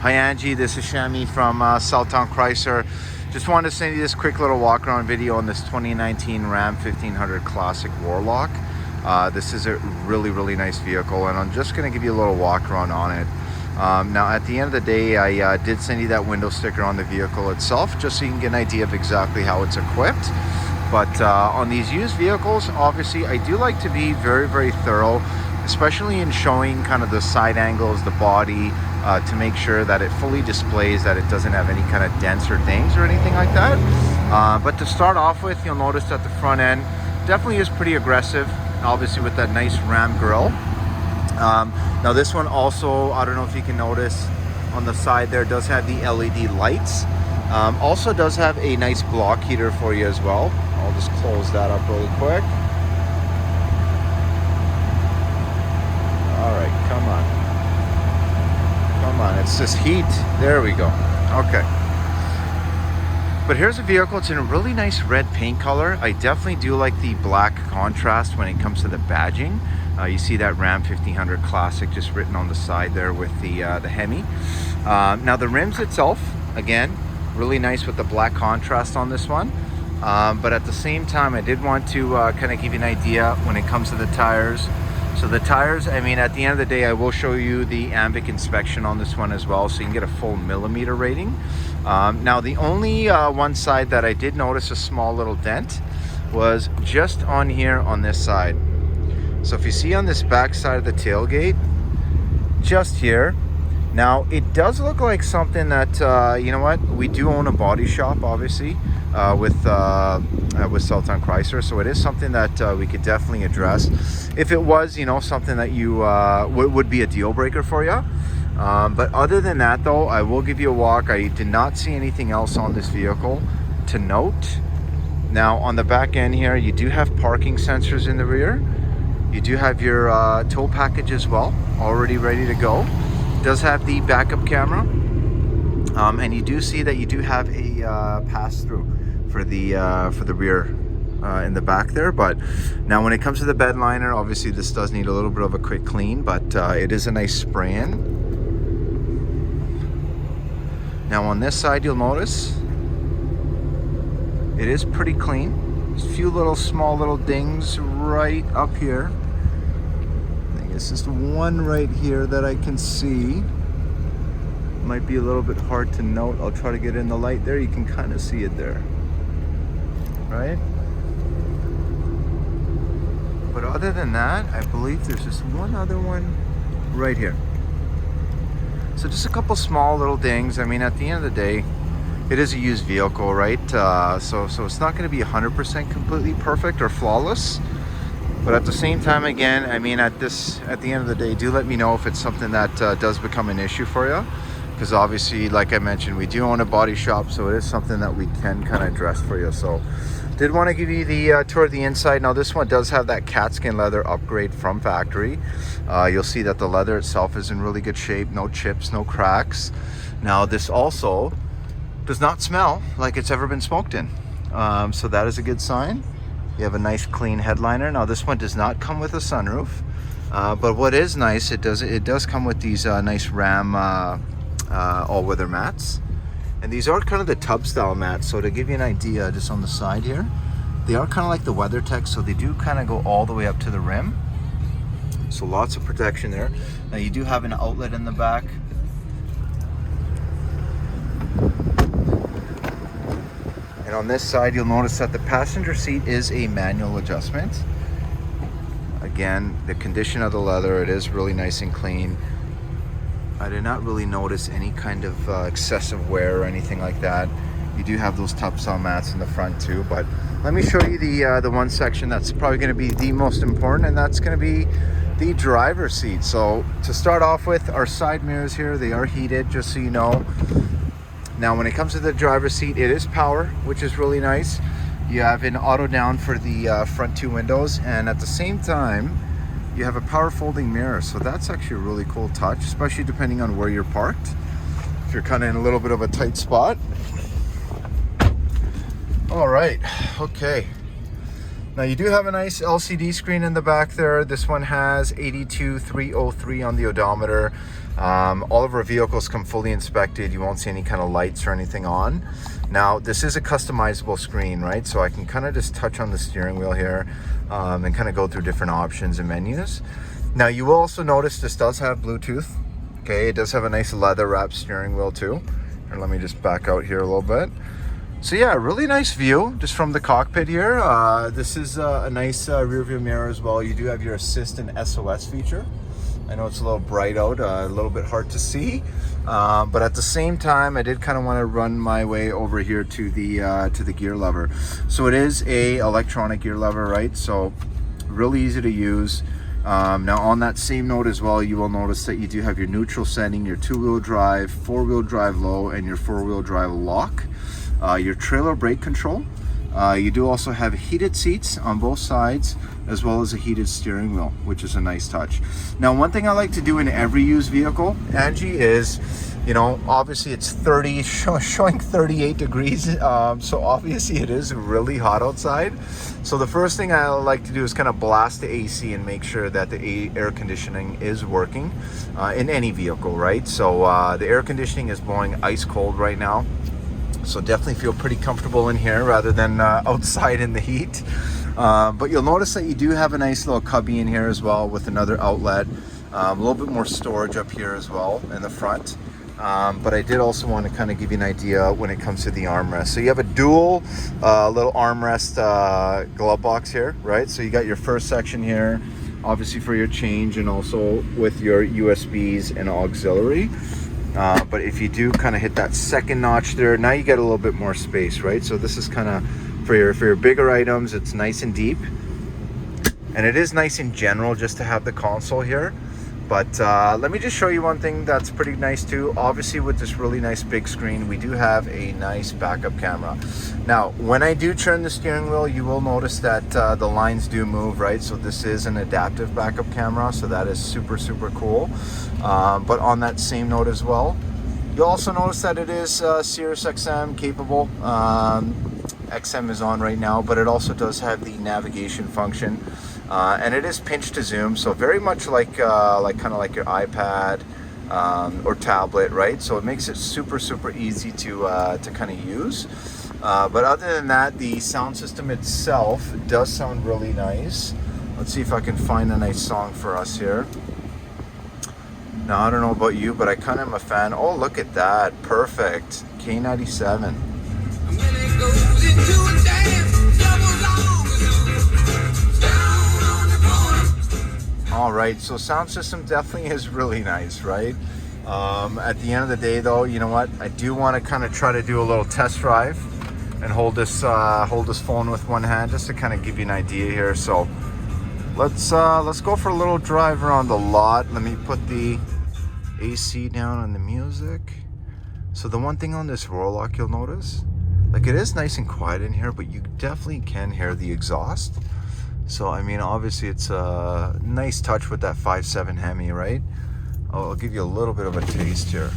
Hi Angie, this is Shammi from Southtown Chrysler. Just wanted to send you this quick little walk around video on this 2019 Ram 1500 Classic Warlock. This is a really nice vehicle, and I'm just going to give you a little walk around on it. Now at the end of the day, I did send you that window sticker on the vehicle itself, just so you can get an idea of exactly how it's equipped. But on these used vehicles, obviously I do like to be very thorough, especially in showing kind of the side angles, the body, to make sure that it fully displays that it doesn't have any kind of dents or dings or anything like that. But to start off with, you'll notice that the front end definitely is pretty aggressive, obviously with that nice Ram grille. Now this one also, I don't know if you can notice on the side there, does have the LED lights. Also does have a nice block heater for you as well. I'll just close that up really quick. All right, come on. Come on, it's this heat. There we go. Okay. But here's a vehicle. It's in a really nice red paint color. I definitely do like the black contrast when it comes to the badging. You see that Ram 1500 Classic just written on the side there with the Hemi. Now the rims itself, again, really nice with the black contrast on this one. But at the same time, I did want to kind of give you an idea when it comes to the tires. So the tires, I mean, at the end of the day, I will show you the Ambic inspection on this one as well, so you can get a full millimeter rating. Now the only one side that I did notice a small little dent was just on here on this side. So if you see on this back side of the tailgate, just here, now it does look like something that, you know what, we do own a body shop, obviously, with Southtown Chrysler, so it is something that we could definitely address if it was, you know, something that you would be a deal breaker for you. But other than that though, I will give you a walk. I did not see anything else on this vehicle to note. Now on the back end here, you do have parking sensors in the rear. You do have your tow package as well, already ready to go. It does have the backup camera, and you do see that you do have a pass-through for the rear in the back there. But now when it comes to the bed liner, obviously this does need a little bit of a quick clean, but it is a nice spray-in. Now on this side, you'll notice it is pretty clean. There's a few little small little dings right up here. I think it's just one right here that I can see. Might be a little bit hard to note. I'll try to get in the light there. You can kind of see it there, right? But other than that, I believe there's just one other one right here. So just a couple small little dings. I mean, at the end of the day, it is a used vehicle, right? So it's not going to be 100% completely perfect or flawless. But at the same time, again, I mean, at the end of the day, do let me know if it's something that does become an issue for you. Because obviously, like I mentioned, we do own a body shop, so it is something that we can kind of address for you. So did want to give you the tour of the inside. Now this one does have that cat skin leather upgrade from factory. You'll see that the leather itself is in really good shape, no chips, no cracks. Now this also does not smell like it's ever been smoked in, so that is a good sign. You have a nice clean headliner. Now this one does not come with a sunroof, but what is nice, it does come with these nice Ram all-weather mats, and these are kind of the tub style mats. So to give you an idea, just on the side here, they are kind of like the WeatherTech, so they do kind of go all the way up to the rim, so lots of protection there. Now you do have an outlet in the back. And on this side, you'll notice that the passenger seat is a manual adjustment. Again, the condition of the leather, it is really nice and clean. I did not really notice any kind of excessive wear or anything like that. You do have those tub style mats in the front too, but let me show you the one section that's probably going to be the most important, and that's going to be the driver's seat. So to start off with, our side mirrors here, they are heated, just so you know. Now when it comes to the driver's seat, it is power, which is really nice. You have an auto down for the front two windows, and at the same time, you have a power folding mirror. So that's actually a really cool touch, especially depending on where you're parked. If you're kind of in a little bit of a tight spot. All right, okay. Now you do have a nice LCD screen in the back there. This one has 82,303 on the odometer. All of our vehicles come fully inspected. You won't see any kind of lights or anything on. Now, this is a customizable screen, right? So I can kind of just touch on the steering wheel here and kind of go through different options and menus. Now, you will also notice this does have Bluetooth. Okay, it does have a nice leather wrap steering wheel too. And let me just back out here a little bit. So yeah, really nice view just from the cockpit here. This is a nice rear view mirror as well. You do have your assist and SOS feature. I know it's a little bright out, a little bit hard to see, but at the same time, I did kind of want to run my way over here to the gear lever. So it is a electronic gear lever, right? So really easy to use. Now on that same note as well, you will notice that you do have your neutral setting, your 2-wheel drive, 4-wheel drive low, and your 4-wheel drive lock. Your trailer brake control. You do also have heated seats on both sides, as well as a heated steering wheel, which is a nice touch. Now, one thing I like to do in every used vehicle, Angie, is, you know, obviously it's showing 38 degrees, so obviously it is really hot outside. So the first thing I like to do is kind of blast the AC and make sure that the air conditioning is working in any vehicle, right? So the air conditioning is blowing ice cold right now. So definitely feel pretty comfortable in here rather than outside in the heat. But you'll notice that you do have a nice little cubby in here as well with another outlet. A little bit more storage up here as well in the front. But I did also want to kind of give you an idea when it comes to the armrest. So you have a dual little armrest glove box here, right? So you got your first section here, obviously for your change, and also with your USBs and auxiliary. But if you do kind of hit that second notch there, now you get a little bit more space, right? So this is kind of for your bigger items. It's nice and deep, and it is nice in general just to have the console here. But let me just show you one thing that's pretty nice too. Obviously with this really nice big screen, we do have a nice backup camera. Now, when I do turn the steering wheel, you will notice that the lines do move, right? So this is an adaptive backup camera, so that is super, super cool. But on that same note as well, you'll also notice that it is Sirius XM capable. XM is on right now, but it also does have the navigation function. And it is pinch to zoom, so very much like kind of like your iPad or tablet, right? So it makes it super, super easy to kind of use. But other than that, the sound system itself does sound really nice. Let's see if I can find a nice song for us here. Now, I don't know about you, but I kind of am a fan. Oh, look at that. Perfect. K97. All right, so sound system definitely is really nice, right? At the end of the day, though, you know what? I do want to kind of try to do a little test drive and hold this phone with one hand just to kind of give you an idea here. So let's go for a little drive around the lot. Let me put the AC down on the music. So the one thing on this Warlock you'll notice, like, it is nice and quiet in here, but you definitely can hear the exhaust. So I mean, obviously it's a nice touch with that 5.7 Hemi, right? I'll give you a little bit of a taste here.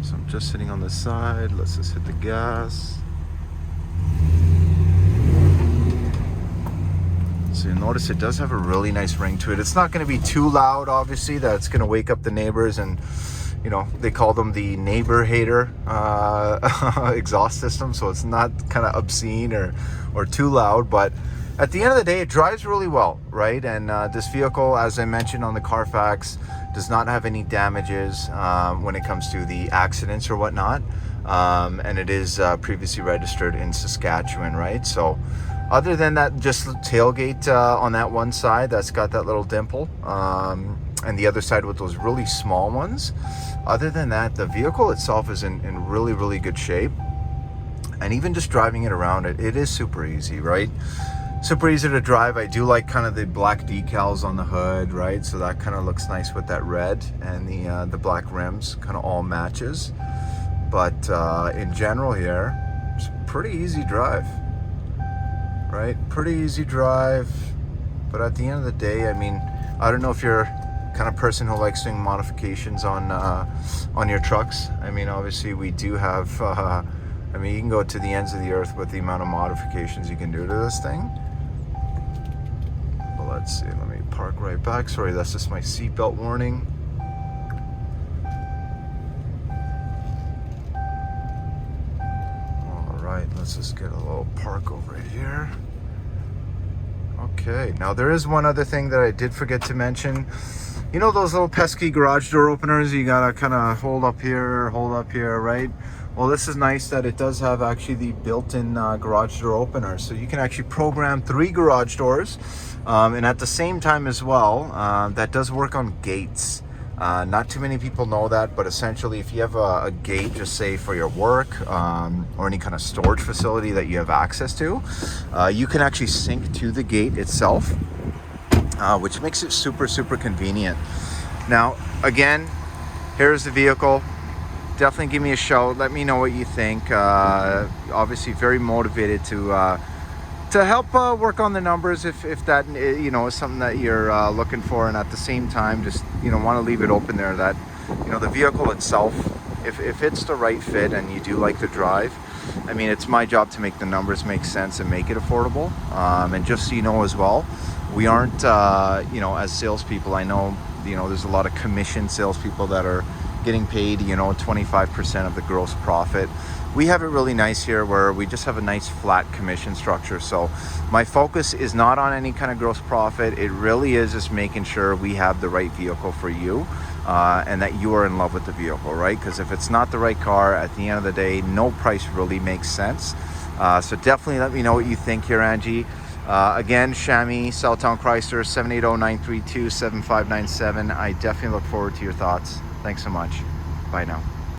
So I'm just sitting on the side. Let's just hit the gas. So you notice it does have a really nice ring to it. It's not going to be too loud, obviously, that it's going to wake up the neighbors, and you know, they call them the neighbor hater exhaust system. So it's not kind of obscene or too loud, but at the end of the day, it drives really well, right? And this vehicle, as I mentioned on the Carfax, does not have any damages when it comes to the accidents or whatnot. And it is previously registered in Saskatchewan, right? So other than that, just the tailgate on that one side, that's got that little dimple. And the other side with those really small ones. Other than that, the vehicle itself is in really, really good shape. And even just driving it around, it is super easy, right? Super easy to drive. I do like kind of the black decals on the hood, right? So that kind of looks nice with that red, and the black rims kind of all matches. But in general here, it's a pretty easy drive, right? Pretty easy drive. But at the end of the day, I mean, I don't know if you're kind of person who likes doing modifications on your trucks. I mean, obviously we do have I mean, you can go to the ends of the earth with the amount of modifications you can do to this thing. But let's see, let me park right back. Sorry, that's just my seatbelt warning. All right, let's just get a little park over here. Okay, now there is one other thing that I did forget to mention. You know those little pesky garage door openers you gotta kind of hold up here, right? Well, this is nice that it does have actually the built-in garage door opener. So you can actually program 3 garage doors. And at the same time as well, that does work on gates. Not too many people know that, but essentially if you have a gate, just say for your work or any kind of storage facility that you have access to, you can actually sync to the gate itself, which makes it super, super convenient. Now, again, here's the vehicle. Definitely give me a shout. Let me know what you think. Obviously very motivated to help work on the numbers if that is something that you're looking for, and at the same time just want to leave it open there that the vehicle itself, if it's the right fit and you do like the drive, I mean, it's my job to make the numbers make sense and make it affordable. And just so you know as well, we aren't as salespeople, I know there's a lot of commission salespeople that are getting paid 25% of the gross profit. We have it really nice here where we just have a nice flat commission structure. So my focus is not on any kind of gross profit. It really is just making sure we have the right vehicle for you, and that you are in love with the vehicle, right? Because if it's not the right car, at the end of the day, no price really makes sense. So definitely let me know what you think here, Angie. Again, Shammi, Southtown Chrysler, 780-932-7597. I definitely look forward to your thoughts. Thanks so much. Bye now.